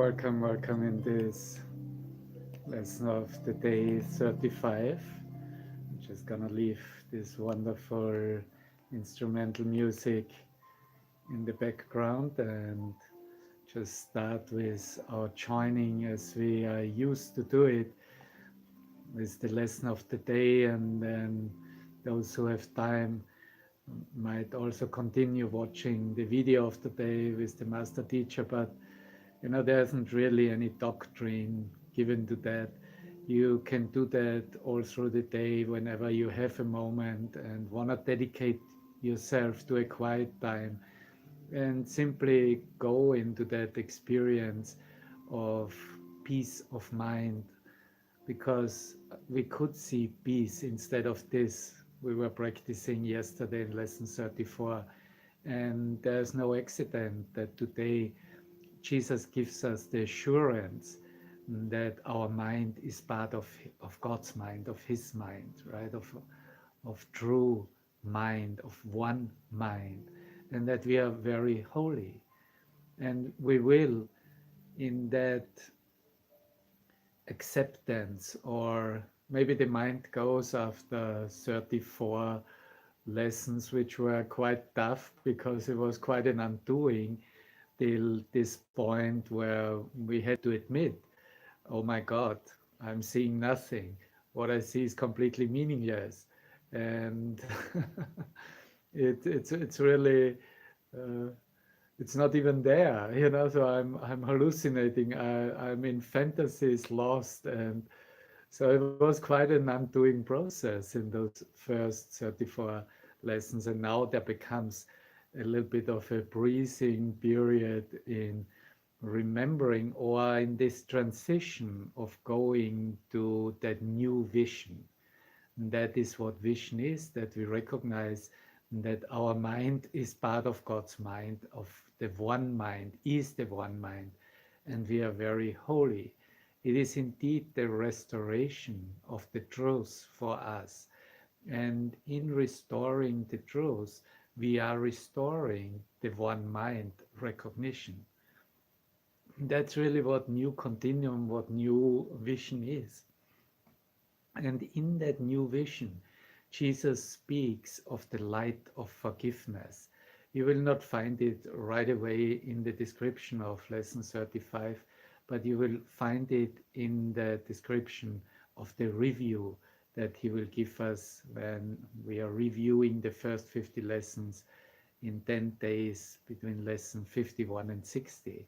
welcome in this lesson of the day 35. I'm just gonna leave this wonderful instrumental music in the background and just start with our joining as we are used to do it with the lesson of the day, and then those who have time might also continue watching the video of the day with the master teacher. But there isn't really any doctrine given to that. You can do that all through the day whenever you have a moment and want to dedicate yourself to a quiet time and simply go into that experience of peace of mind, because we could see peace instead of this. We were practicing yesterday in lesson 34, and there's no accident that today Jesus gives us the assurance that our mind is part of God's mind, of His mind, right? Of true mind, of one mind, and that we are very holy. And we will, in that acceptance, or maybe the mind goes after 34 lessons, which were quite tough because it was quite an undoing till this point where we had to admit, oh my God, I'm seeing nothing. What I see is completely meaningless. And it's really uh, it's not even there, so I'm hallucinating. I'm in fantasies lost. And so it was quite an undoing process in those first 34 lessons. And now there becomes a little bit of a breathing period in remembering, or in this transition of going to that new vision. And that is what vision is, that we recognize that our mind is part of God's mind, of the one mind, is the one mind, and we are very holy. It is indeed the restoration of the truth for us. And in restoring the truth, we are restoring the one mind recognition. That's really what new continuum, what new vision is. And in that new vision, Jesus speaks of the light of forgiveness. You will not find it right away in the description of lesson 35, but you will find it in the description of the review that he will give us when we are reviewing the first 50 lessons in 10 days between lesson 51 and 60.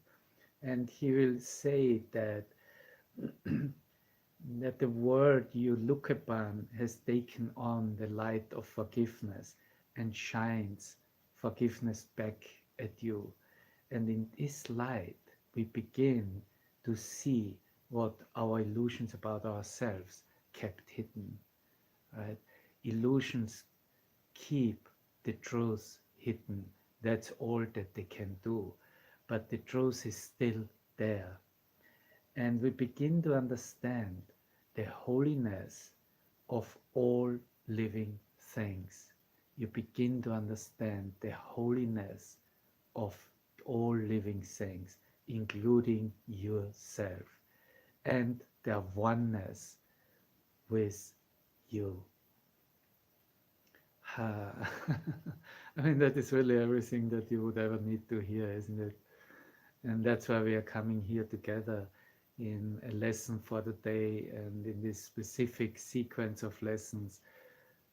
And he will say that that the world you look upon has taken on the light of forgiveness and shines forgiveness back at you. And in this light, we begin to see what our illusions about ourselves kept hidden, right? Illusions keep the truth hidden. That's all that they can do. But the truth is still there. And we begin to understand the holiness of all living things. You begin to understand the holiness of all living things, including yourself, and their oneness with you. I mean, that is really everything that you would ever need to hear, isn't it? And that's why we are coming here together in a lesson for the day, and in this specific sequence of lessons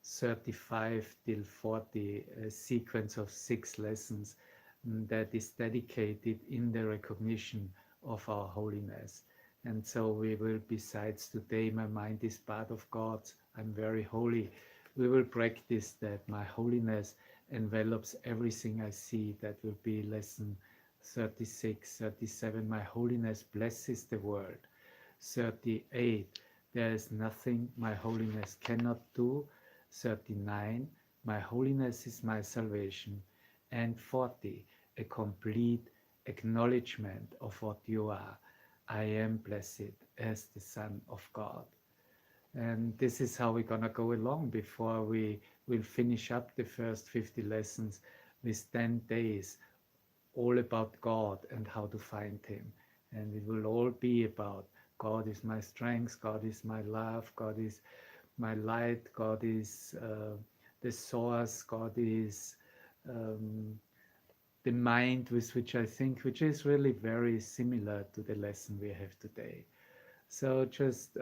35 till 40, a sequence of 6 lessons that is dedicated in the recognition of our holiness. And so we will, besides today, my mind is part of God's, I'm very holy, we will practice that my holiness envelops everything I see. That will be lesson 36, 37, my holiness blesses the world. 38, there is nothing my holiness cannot do. 39, my holiness is my salvation. And 40, a complete acknowledgement of what you are. I am blessed as the Son of God. And this is how we're gonna go along before we will finish up the first 50 lessons with 10 days all about God and how to find Him. and it will all be about God is my strength, God is my love, God is my light, God is the source, God is um, the mind with which I think, which is really very similar to the lesson we have today. So just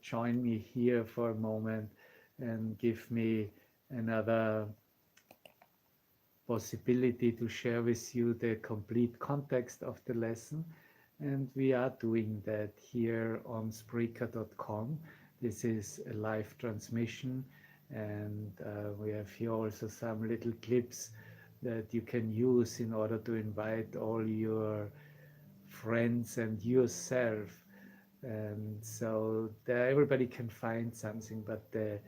join me here for a moment and give me another possibility to share with you the complete context of the lesson. And we are doing that here on Spreaker.com. This is a live transmission, and we have here also some little clips that you can use in order to invite all your friends and yourself. And so there everybody can find something, but the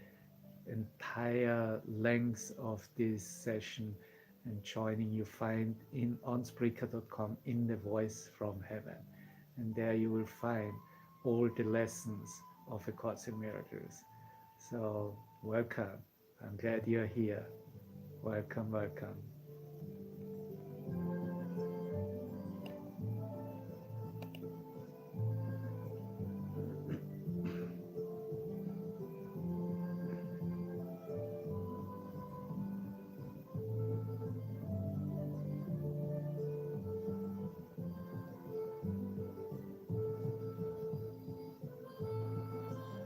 entire length of this session and joining you find in on Spreaker.com in the Voice from Heaven, and there you will find all the lessons of A Course in Miracles. So welcome, I'm glad you're here. Welcome, welcome.